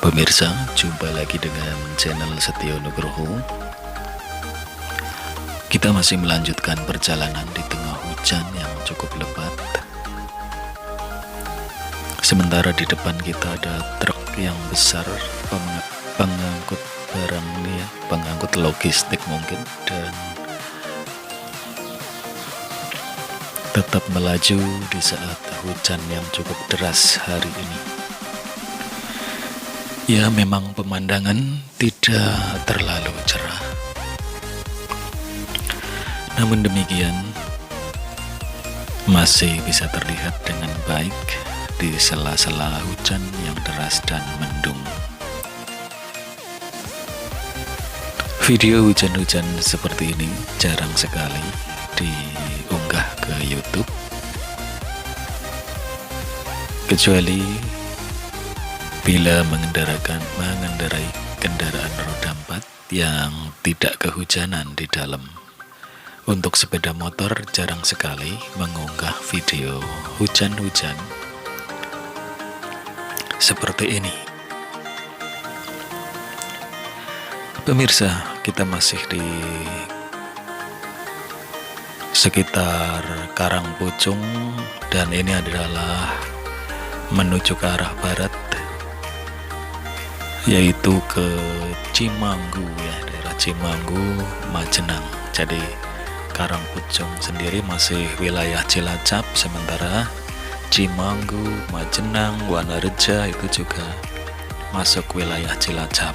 Pemirsa, jumpa lagi dengan channel Setio Nugroho. Kita masih melanjutkan perjalanan di tengah hujan yang cukup lebat. Sementara di depan kita ada truk yang besar, pengangkut barang ya, pengangkut logistik mungkin, dan tetap melaju di saat hujan yang cukup deras hari ini. Ya, memang pemandangan tidak terlalu cerah. Namun demikian, masih bisa terlihat dengan baik di sela-sela hujan yang deras dan mendung. Video hujan-hujan seperti ini jarang sekali diunggah ke YouTube, kecuali bila mengendarai kendaraan roda 4 yang tidak kehujanan di dalam. Untuk sepeda motor jarang sekali mengunggah video hujan-hujan seperti ini. Pemirsa, kita masih di sekitar Karangpucung dan ini adalah menuju ke arah barat, yaitu ke Cimanggu ya, daerah Cimanggu, Majenang. Jadi Karangpucung sendiri masih wilayah Cilacap, sementara Cimanggu, Majenang, Wanareja itu juga masuk wilayah Cilacap.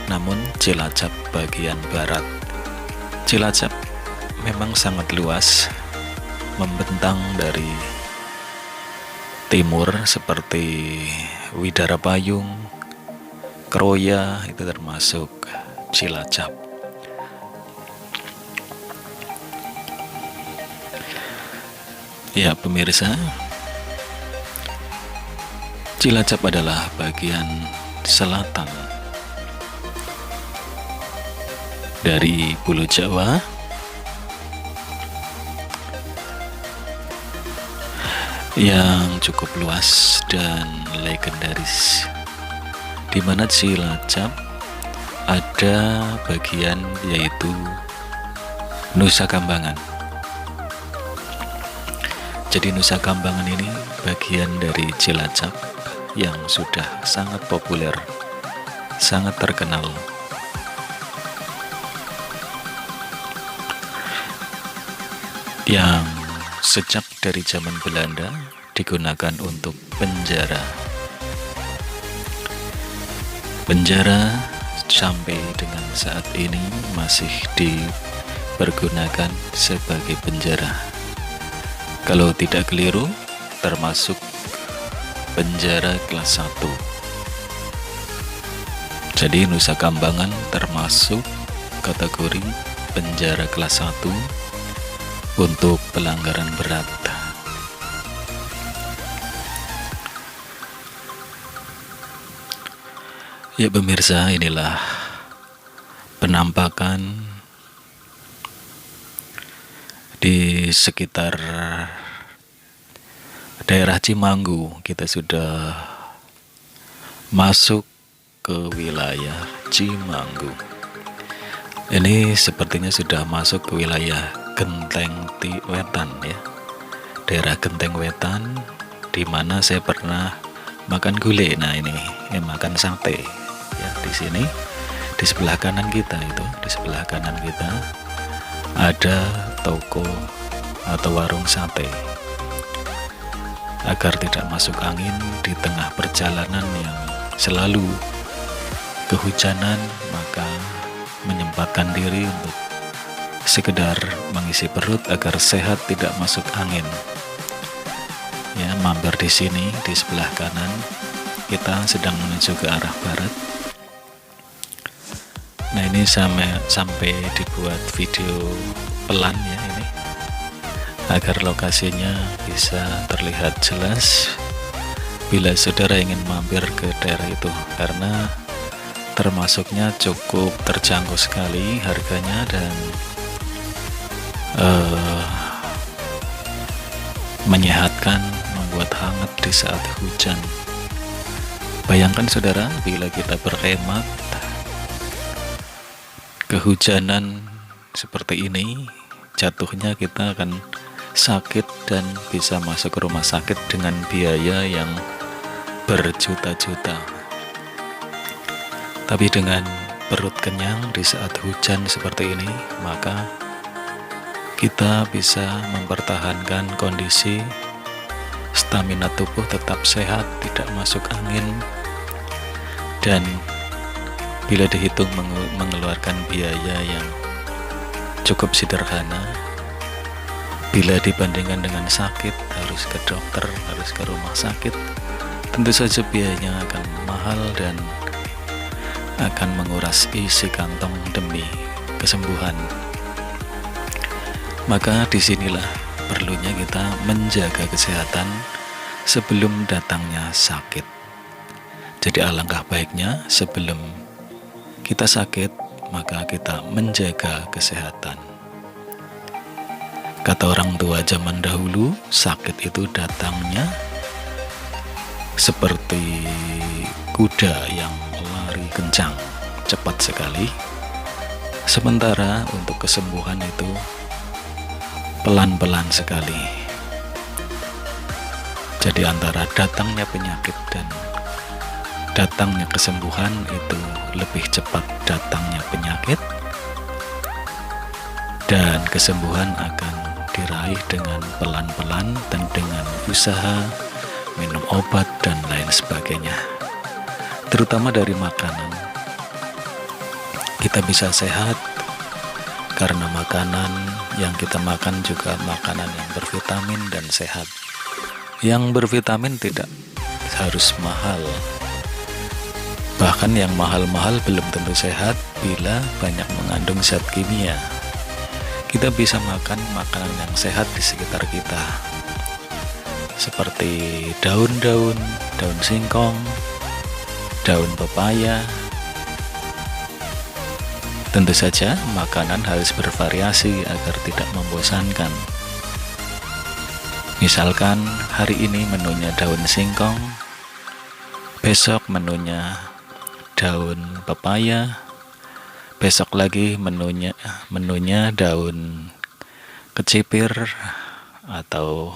Namun Cilacap bagian barat. Cilacap memang sangat luas, membentang dari timur seperti Widara Payung, Kroya, itu termasuk Cilacap. Ya pemirsa, Cilacap adalah bagian selatan dari Pulau Jawa yang cukup luas dan legendaris, di mana Cilacap ada bagian yaitu Nusa Kambangan. Jadi Nusa Kambangan ini bagian dari Cilacap yang sudah sangat populer, sangat terkenal. Yang sejak dari zaman Belanda digunakan untuk penjara. Penjara sampai dengan saat ini masih dipergunakan sebagai penjara. Kalau tidak keliru, termasuk penjara kelas 1. Jadi Nusa Kambangan termasuk kategori penjara kelas 1 untuk pelanggaran berat. Ya pemirsa, inilah penampakan di sekitar daerah Cimanggu. Kita sudah masuk ke wilayah Cimanggu. Ini sepertinya sudah masuk ke wilayah Genteng Wetan ya, daerah Genteng Wetan, di mana saya pernah makan gulai. Nah ini makan sate ya. Di sini di sebelah kanan kita ada toko atau warung sate. Agar tidak masuk angin di tengah perjalanan yang selalu kehujanan, maka menyempatkan diri untuk sekedar mengisi perut agar sehat, tidak masuk angin. Ya, mampir di sini di sebelah kanan. Kita sedang menuju ke arah barat. Nah ini sampai dibuat video pelan ya ini, agar lokasinya bisa terlihat jelas bila saudara ingin mampir ke daerah itu, karena termasuknya cukup terjangkau sekali harganya dan menyehatkan, membuat hangat di saat hujan. Bayangkan saudara, bila kita berhemat, kehujanan seperti ini, jatuhnya kita akan sakit dan bisa masuk ke rumah sakit dengan biaya yang berjuta-juta. Tapi dengan perut kenyang di saat hujan seperti ini, maka kita bisa mempertahankan kondisi stamina tubuh tetap sehat, tidak masuk angin, dan bila dihitung mengeluarkan biaya yang cukup sederhana, bila dibandingkan dengan sakit, harus ke dokter, harus ke rumah sakit, tentu saja biayanya akan mahal dan akan menguras isi kantong demi kesembuhan. Maka disinilah perlunya kita menjaga kesehatan sebelum datangnya sakit. Jadi alangkah baiknya sebelum kita sakit, maka kita menjaga kesehatan. Kata orang tua zaman dahulu, sakit itu datangnya seperti kuda yang lari kencang, cepat sekali. Sementara untuk kesembuhan itu pelan-pelan sekali. Jadi antara datangnya penyakit dan datangnya kesembuhan itu lebih cepat datangnya penyakit, dan kesembuhan akan diraih dengan pelan-pelan dan dengan usaha, minum obat, dan lain sebagainya. Terutama dari makanan, kita bisa sehat karena makanan yang kita makan juga makanan yang bervitamin dan sehat. Yang bervitamin tidak harus mahal, bahkan yang mahal-mahal belum tentu sehat bila banyak mengandung zat kimia. Kita bisa makan makanan yang sehat di sekitar kita, seperti daun-daun, daun singkong, daun pepaya. Tentu saja makanan harus bervariasi agar tidak membosankan. Misalkan hari ini menunya daun singkong, besok menunya daun pepaya, besok lagi menunya daun kecipir, atau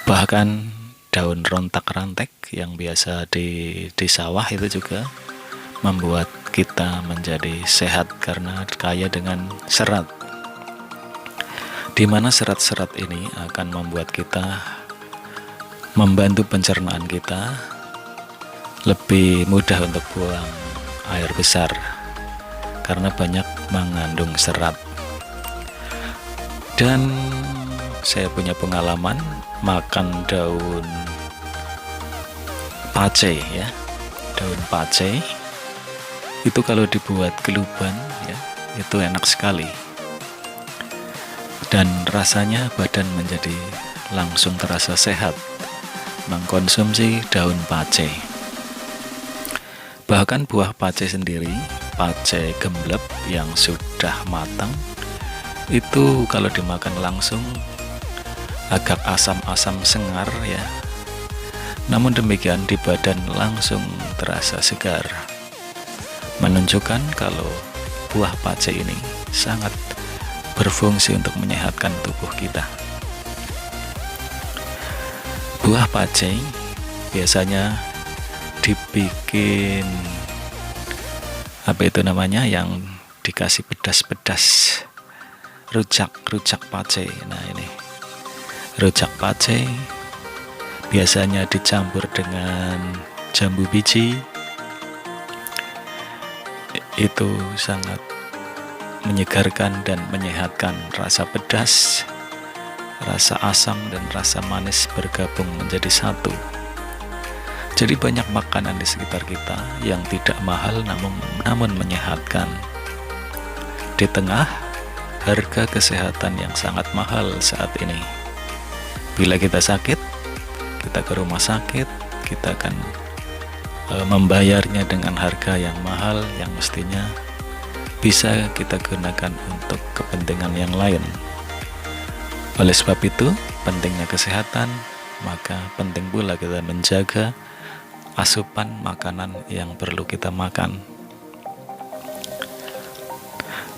bahkan daun rontak-rantek yang biasa di sawah. Itu juga membuat kita menjadi sehat karena kaya dengan serat, di mana serat-serat ini akan membuat kita membantu pencernaan kita lebih mudah untuk buang air besar karena banyak mengandung serat. Dan saya punya pengalaman makan daun pace, ya, daun pace itu kalau dibuat geluban, ya, itu enak sekali, dan rasanya badan menjadi langsung terasa sehat mengkonsumsi daun pace. Bahkan buah pace sendiri, pace gembleb yang sudah matang, itu kalau dimakan langsung agak asam-asam sengar, ya. Namun demikian di badan langsung terasa segar, menunjukkan kalau buah pace ini sangat berfungsi untuk menyehatkan tubuh kita. Buah pace biasanya dibikin yang dikasih pedas-pedas, rujak pace. Nah, ini rujak pace biasanya dicampur dengan jambu biji. Itu sangat menyegarkan dan menyehatkan. Rasa pedas, rasa asam, dan rasa manis bergabung menjadi satu. Jadi banyak makanan di sekitar kita yang tidak mahal namun menyehatkan. Di tengah harga kesehatan yang sangat mahal saat ini, bila kita sakit, kita ke rumah sakit, kita akan membayarnya dengan harga yang mahal yang mestinya bisa kita gunakan untuk kepentingan yang lain. Oleh sebab itu, pentingnya kesehatan, maka penting pula kita menjaga asupan makanan yang perlu kita makan.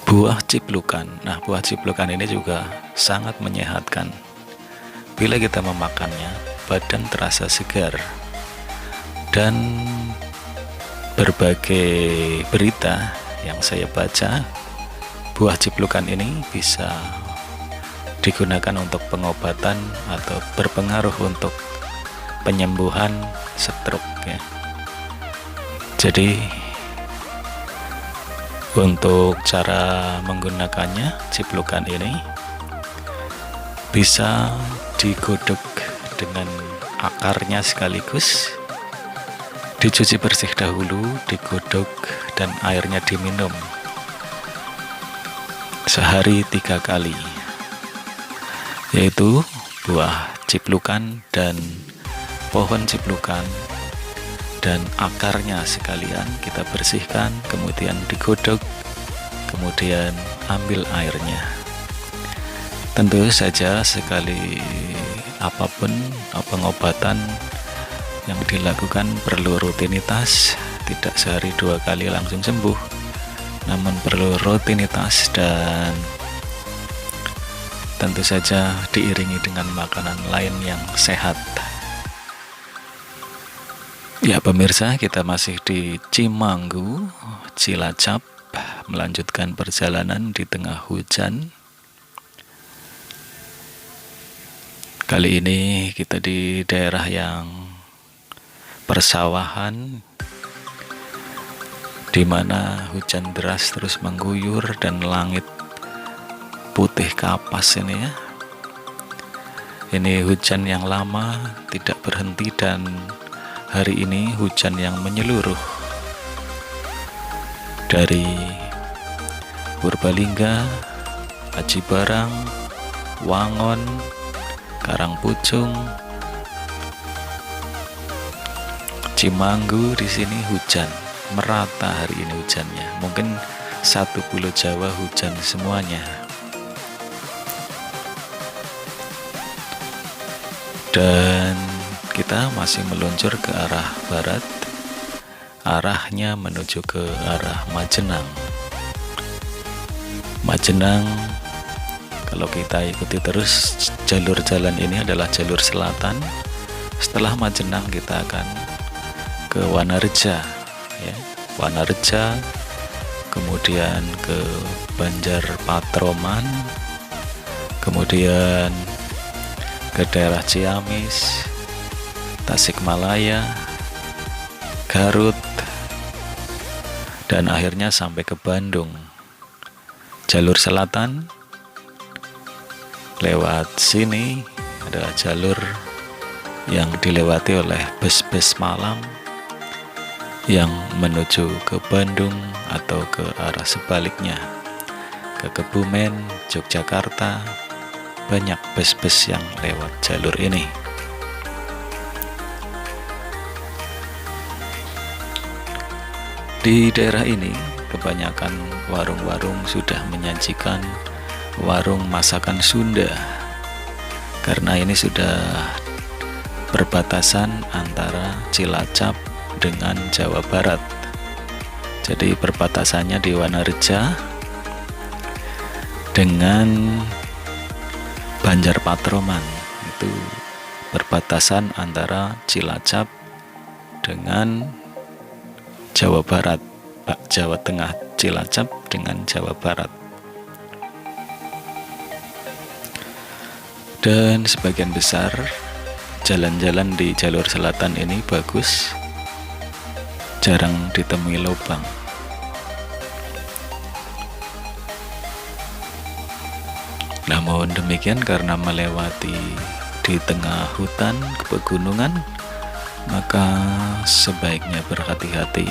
Buah ciplukan. Nah, buah ciplukan ini juga sangat menyehatkan. Bila kita memakannya, badan terasa segar. Dan berbagai berita yang saya baca, buah ciplukan ini bisa digunakan untuk pengobatan atau berpengaruh untuk penyembuhan stroke ya. Jadi untuk cara menggunakannya, ciplukan ini bisa digodok dengan akarnya sekaligus, dicuci bersih dahulu, digodok, dan airnya diminum sehari 3 kali, yaitu buah ciplukan dan pohon ciplukan dan akarnya sekalian kita bersihkan, kemudian digodok, kemudian ambil airnya. Tentu saja sekali apapun pengobatan yang dilakukan perlu rutinitas, tidak sehari 2 kali langsung sembuh, namun perlu rutinitas dan tentu saja diiringi dengan makanan lain yang sehat. Ya pemirsa, kita masih di Cimanggu, Cilacap, melanjutkan perjalanan di tengah hujan. Kali ini kita di daerah yang persawahan, di mana hujan deras terus mengguyur dan langit putih kapas ini ya. Ini hujan yang lama tidak berhenti dan hari ini hujan yang menyeluruh dari Purbalingga, Aji Barang, Wangon, Karangpucung, Cimanggu. Di sini hujan merata hari ini hujannya. Mungkin satu pulau Jawa hujan semuanya. Dan kita masih meluncur ke arah barat, arahnya menuju ke arah Majenang. Majenang, kalau kita ikuti terus jalur jalan ini adalah jalur selatan. Setelah Majenang kita akan ke Wanareja ya. Wanareja, kemudian ke Banjar Patroman, kemudian ke daerah Ciamis, Tasikmalaya, Garut, dan akhirnya sampai ke Bandung. Jalur selatan lewat sini adalah jalur yang dilewati oleh bus-bus malam yang menuju ke Bandung atau ke arah sebaliknya, ke Kebumen, Yogyakarta. Banyak bus-bus yang lewat jalur ini. Di daerah ini kebanyakan warung-warung sudah menyajikan warung masakan Sunda, karena ini sudah perbatasan antara Cilacap dengan Jawa Barat. Jadi perbatasannya di Wanareja dengan Banjar Patroman, itu perbatasan antara Cilacap dengan Jawa Barat, Jawa Tengah, Cilacap dengan Jawa Barat. Dan sebagian besar jalan-jalan di jalur selatan ini bagus, jarang ditemui lubang. Namun demikian, karena melewati di tengah hutan pegunungan, maka sebaiknya berhati-hati